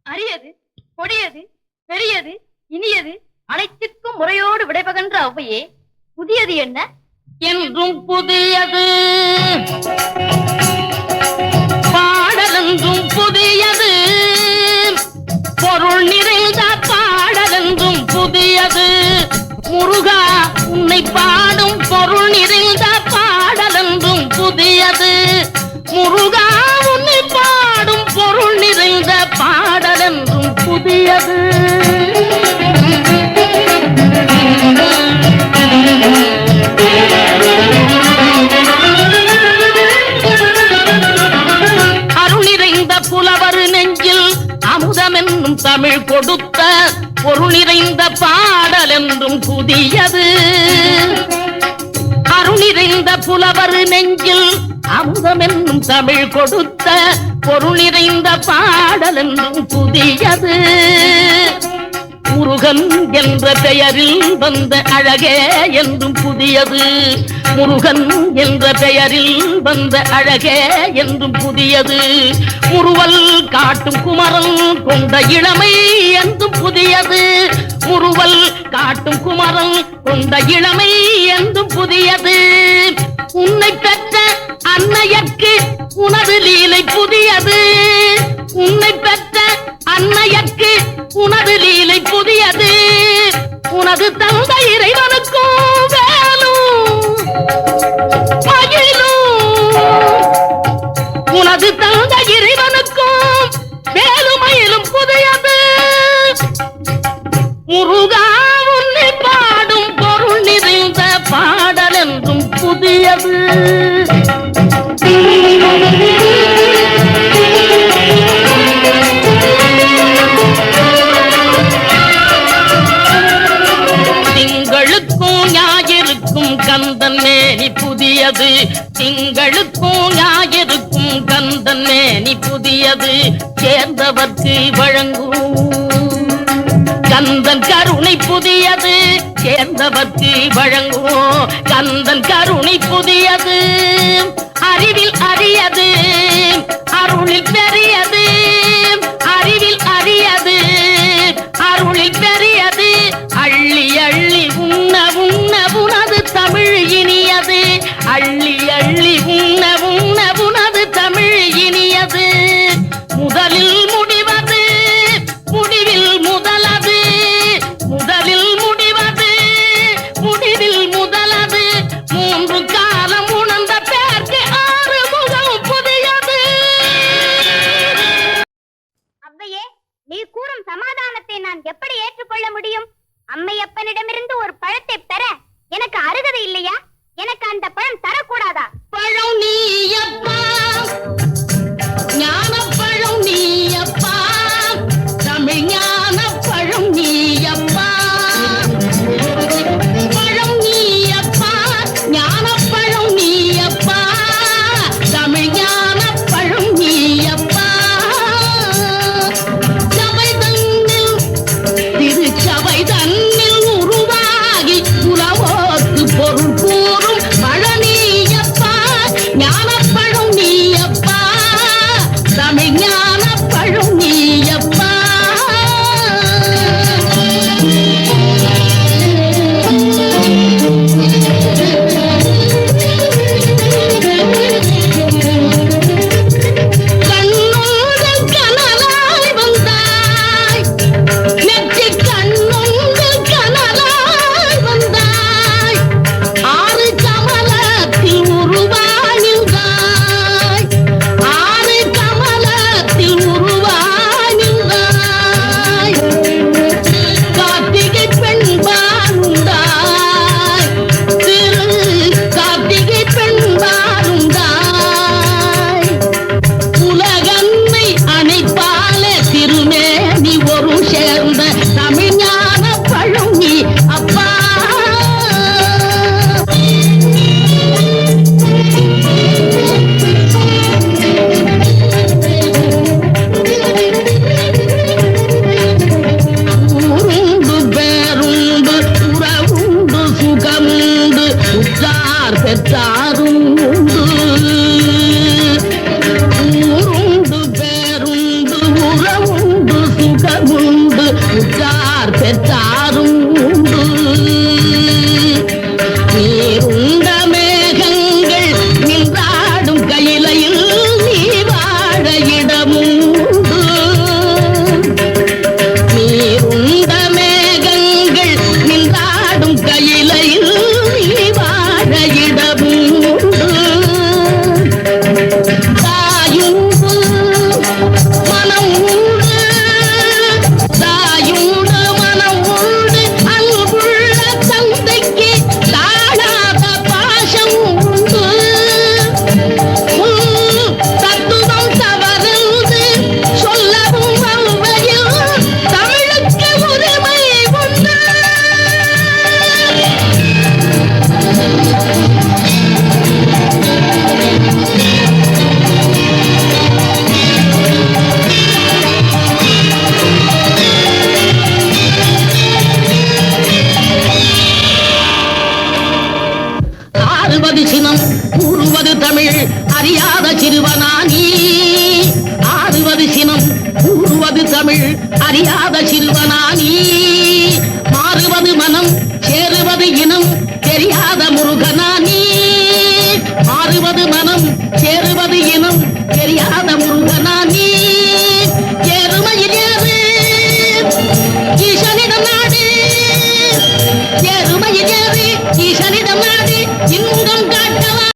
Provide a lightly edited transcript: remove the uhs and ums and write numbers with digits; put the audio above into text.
அரியது, கொடியது, பெரியது, இனியது அனைத்திற்கும் முறையோடு விடைபகன்ற ஔவையே, புதியது என்ன? என்றும் புதியது பாடலென்றும் புதியது, பொருள் நிறைந்த பாடலென்றும் புதியது. முருகா உன்னை பாடும் பொருள் நிறைந்த பாடலென்றும் புதியது. முருகா உன்னை பாடும் பொருள் நிறைந்த பாடலென்றும் புதியது. அருளிறைந்த புலவர் நெஞ்சில் அமுதமென்னும் தமிழ் கொடுத்த பொருள் நிறைந்த பாடல் என்றும் புதியது. அருளிறைந்த புலவர் நெஞ்சில் அமுதமென்னும் தமிழ் கொடுத்த பொருள் நிறைந்த பாடல் என்றும் புதியது. முருகன் என்ற பெயரில் வந்த அழகே என்றும் புதியது. முருகன் என்ற பெயரில் வந்த அழகே என்றும் புதியது. முறுவல் காட்டும் குமரன் கொண்ட இளமை என்றும் புதியது. முறுவல் காட்டும் குமரன் கொண்ட இளமை என்றும் புதியது. உன்னை பெற்ற அன்னையர்க்கு உனது லீலை புதியது. உன்னை பெற்ற அன்னையர்க்கு உனது லீலை புதியது. உனது தந்தை இறைவனுக்கும் வேலும் மயிலும். உனது தந்தை இறைவனுக்கும் வேலுமயிலும் புதியது. முருகா உன்னை பாடும் பொருள் நிறைந்த பாடல் என்றும் புதியது. திங்களுக்கும் ஞாயிறுக்கும் கந்தன் மேனி புதியது. திங்களுக்கும் ஞாயிறுக்கும் கந்தன் மேனி புதியது. சேர்ந்தவர்க்கு வழங்கும் கந்தன் கருணை புதியது. சேர்ந்தவர்க்கு வழங்கும் கந்தன் கருணை புதியது. அறிவில் அரியது, அருளில் பெரியது. அறிவில் அரியது, அருளில் பெரியது. அள்ளி அள்ளி உண்ண உண்ண உனது தமிழ் இனியது. அள்ளி அள்ளி உண்ண உண்ண உனது தமிழ் இனியது. முதலில் முடிவது, முடிவில் முதலது. முதலில் முடிவது, முடிவில் முதலது. மூன்று காலம் உணர்ந்த பேர்க்கு ஆறு முகம் புதியது. அவ்வையே, நீ கூறும் சமாதானத்தை நான் எப்படி ஏற்றுக்கொள்ள முடியும்? அம்மையப்பனிடமிருந்து ஒரு பழத்தை பெற எனக்கு அருகதை இல்லையா? எனக்கு அந்த பழம் தரக்கூடாதா? பழம் நீயப்பா, ஞான பழம் நீயப்பா, தமிழ் ஞான பழம் நீயப்பா. பழம் நீயப்பா, ஞான பழம் நீயப்பா, தமிழ் ஞான பழம் நீயப்பா. சபை தன்னில் திருச்சபை தன்னில் உருவாகி உலவோக்கு பொருள் கூறும் பழனியப்பா, ஞானப்பழம் நீயப்பா, தமிழ் ஞானப்பழம் உற்றார் பெற்றாரும் உண்டு. நீருண்ட மேகங்கள் நின்றாடும் கையிலையில் நீ வாழ இடமுண்டு. நீருண்ட மேகங்கள் நின்றாடும் கையிலையில் நீ வாழ இடமுண்டு. தாயுண்டு மனம் உண்டு, தாயுண்டு மனம் உண்டு, அன்புள்ள தந்தைக்கு தாழாத பாசம் உண்டு. தத்துவம் தவறுந்து சொல்லவும் அவ்வையில் தமிழுக்கு உரிமை உண்டு. ஆறுவது சினம் கூறுவது தமிழ் அறியாத சிறுவனானி. ஆறுவது சினம் கூறுவது தமிழ் அறியாத சிறுவனானி. மாறுவது மனம் சேருவது இனம் தெரியாத முருகனா.